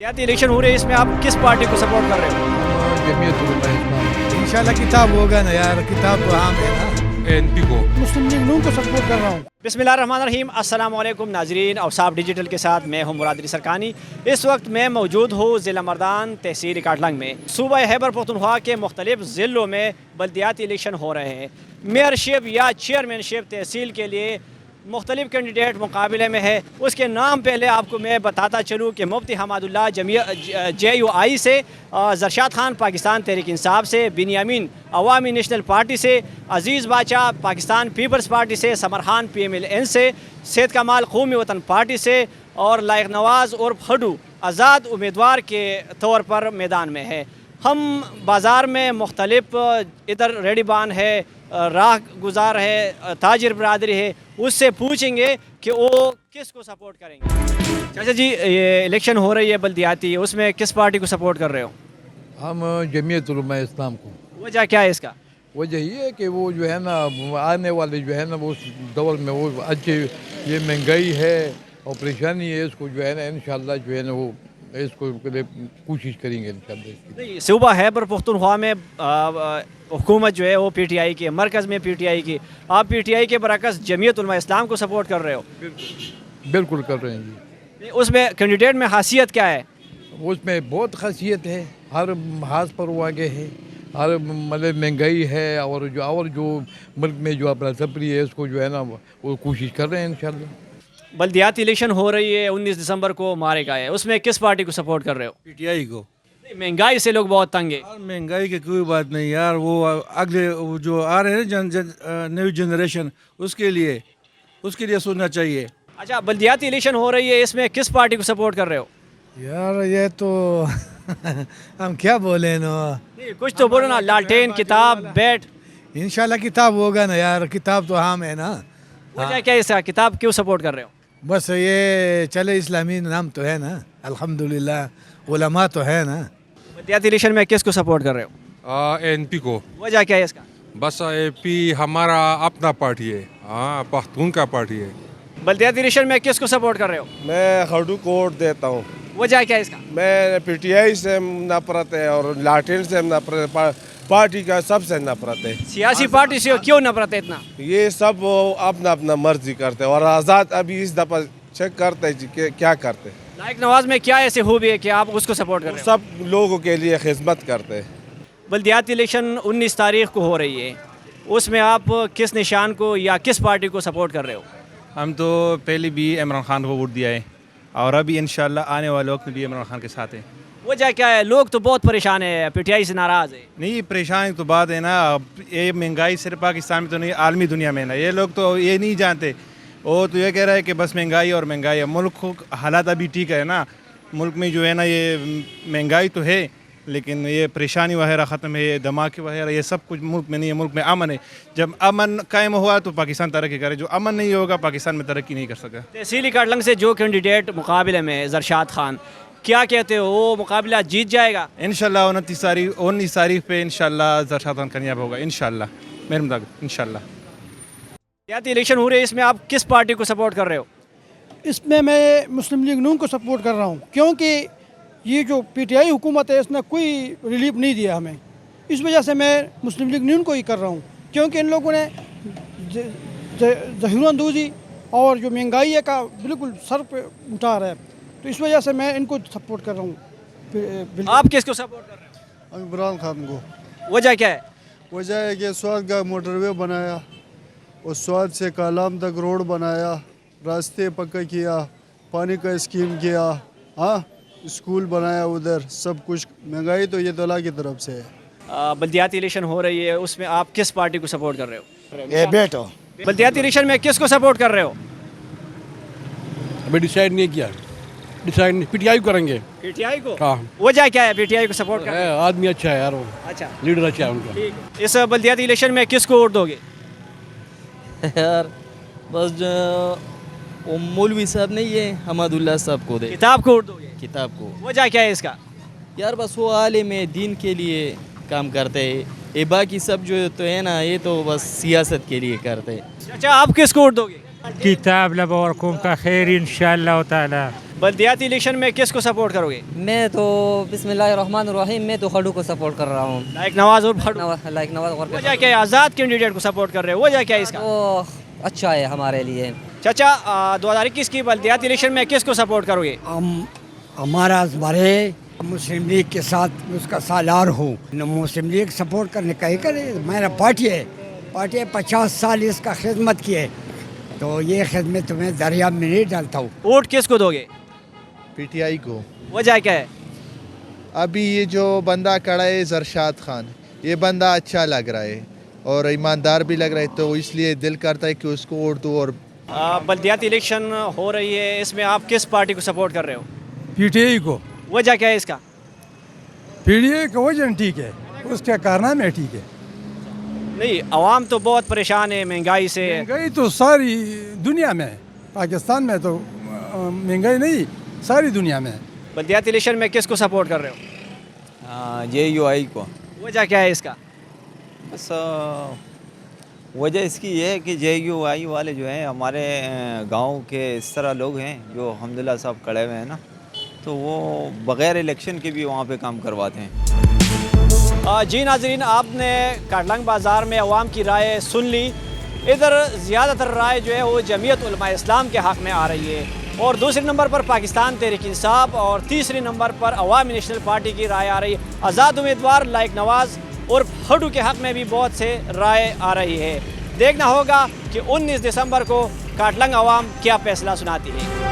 पंचायती election हो रहे हैं, इसमें आप किस पार्टी को सपोर्ट कर रहे हो? जमीयत उलमा इस्लाम। इंशाल्लाह किताब होगा ना यार, किताब तो आम है ना। एनपी को मुस्लिम लीग नून को सपोर्ट कर रहा हूँ। बिस्मिल्लाहिर्रहमानिर्रहीम, अस्सलाम वालेकुम नाजरीन। अवसाफ डिजिटल के साथ मैं हूँ मुराद अली सरकानी। इस वक्त मैं मौजूद हूँ ज़िला मर्दान तहसील काटलंग में। सूबा खैबर पख्तूनख्वा के मुख्तलिफ ज़िलों में बल्दियाती इलेक्शन हो रहे हैं। मेयरशिप या चेयरमैनशिप तहसील के लिए मुख्तलिफ कैंडिडेट मुकाबले में है। उसके नाम पहले आपको मैं बताता चलूँ कि मुफ्ती हमादुल्लाह JUI से, ज़रशाद खान पाकिस्तान तहरीक इंसाफ से, बिनियामीन अवामी नेशनल पार्टी से, अजीज़ बाचा पाकिस्तान पीपल्स पार्टी से, समरहान PMLN से, सैयद कमाल कौमी वतन पार्टी से और लायक नवाज़ और फडू आज़ाद उम्मीदवार के तौर पर मैदान में है। हम बाज़ार में मुख्तलिफ इधर रेडीबान है, राह गुजार है, ताजिर बरादरी है, उससे पूछेंगे कि वो किस को सपोर्ट करेंगे। चाचा जी, ये इलेक्शन हो रही है बल्दियाती, उसमें किस पार्टी को सपोर्ट कर रहे हो? हम जमीयत उलमा इस्लाम को। वजह क्या है इसका? वजह ये है कि वो जो है ना आने वाले जो है ना वो दौर में वो अच्छे, ये महंगाई है और परेशानी है, इसको जो है ना इंशाल्लाह जो है ना वो इसको कोशिश करेंगे इंशाल्लाह। नहीं, सूबा खैबर पख्तूनख्वा में हुकूमत जो है वो PTI की है, मरकज़ में PTI की। आप PTI के बरअक्स जमीयत उलमा इस्लाम को सपोर्ट कर रहे हो? बिल्कुल कर रहे हैं जी। नहीं, उसमें कैंडिडेट में खासियत क्या है? उसमें बहुत खासियत है, हर हाथ पर वो आगे है, हर मतलब महंगाई है और जो मुल्क में जो अपना सपरी है इसको जो है ना वो कोशिश कर रहे हैं इंशाल्लाह। बल्दियाती इलेक्शन हो रही है, 19 दिसंबर को मारेगा है, उसमें किस पार्टी को सपोर्ट कर रहे हो? PTI को। महंगाई से लोग बहुत तंग है। यार महंगाई की कोई बात नहीं यार, वो अगले वो जो आ रहे हैं न्यू जनरेशन, उसके लिए सोचना चाहिए। अच्छा, बल्दियाती इलेक्शन हो रही है, इसमें किस पार्टी को सपोर्ट कर रहे हो? यार ये तो हम क्या बोले ना। नहीं, कुछ तो बोलो ना। लालटेन, किताब, बैट। इंशाल्लाह किताब होगा ना यार, किताब तो आम है ना। वजह क्या है इसका? किताब क्यों सपोर्ट कर रहे हो? बस ये चले इस्लामी नाम तो है ना, अल्हम्दुलिल्लाह उलमा तो है ना। बल्दियाती इलेक्शन में किस को सपोर्ट कर रहे हो? एनपी को। वजह क्या है इसका? बस एपी हमारा अपना पार्टी है, हाँ पख्तून का पार्टी है। बल्दियाती इलेक्शन में किस को सपोर्ट कर रहे हो? मैं खड़ू को वोट देता हूँ। वजह क्या है इसका? मैं PTI से नफरत है और लाटेन से नफरत है, पार्टी का सबसे नफरत है। सियासी पार्टी से क्यों नफरत है इतना? ये सब वो अपना अपना मर्जी करते हैं और आज़ाद अभी इस दफ़ा चेक करते हैं कि क्या करते हैं। लायक नवाज में क्या ऐसे खूबी है कि आप उसको सपोर्ट कर रहे हो? सब लोगों के लिए खिदमत करते हैं। बल्दियाती इलेक्शन 19 तारीख को हो रही है, उसमें आप किस निशान को या किस पार्टी को सपोर्ट कर रहे हो? हम तो पहले भी इमरान खान को वोट दिया है और अभी इंशाल्लाह आने वाले वक्त में भी इमरान खान के साथ है। वजह क्या है? लोग तो बहुत परेशान है, PTI से नाराज़ है। नहीं, परेशानी तो बात है ना, ये महंगाई सिर्फ पाकिस्तान में तो नहीं, आलमी दुनिया में ना, ये लोग तो ये नहीं जानते। वो तो ये कह रहा है कि बस महंगाई और महंगाई है। मुल्क को हालात अभी ठीक है ना, मुल्क में जो है ना ये महंगाई तो है लेकिन ये परेशानी वगैरह ख़त्म है, धमाके वगैरह ये सब कुछ मुल्क में नहीं है। मुल्क में अमन है, जब अमन कायम हुआ तो पाकिस्तान तरक्की करे, जो अमन नहीं होगा पाकिस्तान में तरक्की नहीं कर सका। तहसील काटलंग से जो कैंडिडेट मुकाबले में है ज़रशाद खान, क्या कहते हो, वो मुकाबला जीत जाएगा? इंशाल्लाह 19 तारीख पे इंशाल्लाह ज़रशाद खान कामयाब होगा इंशाल्लाह, मेरे मुताबिक इंशाल्लाह। बल्दियाती इलेक्शन हो रही है, इसमें आप किस पार्टी को सपोर्ट कर रहे हो? इसमें मैं मुस्लिम लीग नून को सपोर्ट कर रहा हूँ, क्योंकि ये जो PTI हुकूमत है इसने कोई रिलीफ नहीं दिया हमें। इस वजह से मैं मुस्लिम लीग नून को ही कर रहा हूँ, क्योंकि इन लोगों ने ज़हीरअंदोज़ी और जो महंगाई है का बिल्कुल सर पे उठा रहा है, तो इस वजह से मैं इनको सपोर्ट कर रहा हूँ। आप किसको सपोर्ट कर रहे इमरान खान को। हो? वजह क्या है? वजह है कि स्वाद का मोटरवे बनाया और स्वाद से कालाम तक रोड बनाया, रास्ते पक्का किया, पानी का स्कीम किया, हाँ स्कूल बनाया, उधर सब कुछ। महंगाई तो ये तो अल्लाह की तरफ से है। बल्दियाती इलेक्शन हो रही है, उसमें आप किस पार्टी को सपोर्ट कर रहे हो? ये बेटो बल्दियाती इलेक्शन में किसको सपोर्ट कर रहे हो? अभी डिसाइड नहीं किया, डिसाइड नहीं, PTI को करेंगे। PTI को? हाँ। वजह क्या है PTI को सपोर्ट कर रहे हो? आदमी अच्छा है यार, वो अच्छा, लीडर अच्छा है उनका। ठीक है। इस बल्दियाती इलेक्शन में किसको वोट दोगे? यार बस जो वो मौलवी साहब नहीं है हमादुल्लाह साहब को दे। किताब को वोट दोगे? किताब को। वजह क्या है इसका? यार बस वो आलिम है, दीन के लिए काम करते हैं, ये बाकी सब जो तो है ना ये तो बस सियासत के लिए करते हैं। अच्छा, आप किसको वोट दोगे? किताब लबरकुम का खैर इंशाअल्लाह ताला। बल्दियाती इलेक्शन में किसको सपोर्ट करोगे? मैं तो बिस्मिल्लाहिर्रहमानिर्रहीम मैं तो खड़ू को सपोर्ट कर रहा हूँ। लाइक नवाज और भट्ट। लाइक नवाज और वजह क्या है? आज़ाद कैंडिडेट को सपोर्ट कर रहे हो, वजह क्या है इसका? तो अच्छा है हमारे लिए। चाचा 2021 की बल्दियाती इलेक्शन में किसको सपोर्ट करोगे? हमारा बारे मुस्लिम लीग के साथ उसका सालार हूँ। मुस्लिम लीग सपोर्ट करने का ही करे, मेरा पार्टी है 50 साल इसका खिदमत की है, तो ये खिदमत मैं दरिया में नहीं डालता हूँ। वोट किसको दोगे? पीटीआई को। वजह क्या है? अभी ये जो बंदा खड़ा है जरशाद खान, ये बंदा अच्छा लग रहा है और ईमानदार भी लग रहा है, तो इसलिए दिल करता है कि उसको वोट दूँ। और बल्दियाती इलेक्शन हो रही है, इसमें आप किस पार्टी को सपोर्ट कर रहे हो? पीटीआई को। वजह क्या है इसका? पीटीआई का वजन ठीक है, उसके कारनामे ठीक है। नहीं, आवाम तो बहुत परेशान है महंगाई से। महंगाई तो सारी दुनिया में है, पाकिस्तान में तो महंगाई नहीं, सारी दुनिया में है। बल्दियाती इलेक्शन में किसको सपोर्ट कर रहे हो? JUI को। वजह क्या है इसका? बस वजह इसकी ये है कि JUI वाले जो हैं हमारे गांव के इस तरह लोग हैं जो अल्हम्दुलिल्लाह साहब खड़े हुए हैं ना, तो वो बग़ैर इलेक्शन के भी वहाँ पे काम करवाते हैं। जी नाज़रीन, आपने काटलंग बाज़ार में अवाम की राय सुन ली। इधर ज़्यादातर राय जो है वो जमीयत उलमा इस्लाम के हक़ में आ रही है, और दूसरे नंबर पर पाकिस्तान तहरीक इंसाफ, और तीसरे नंबर पर अवामी नेशनल पार्टी की राय आ रही है। आज़ाद उम्मीदवार लाइक नवाज़ और भट्टू के हक़ में भी बहुत से राय आ रही है। देखना होगा कि 19 दिसंबर को काटलंग अवाम क्या फैसला सुनाती है।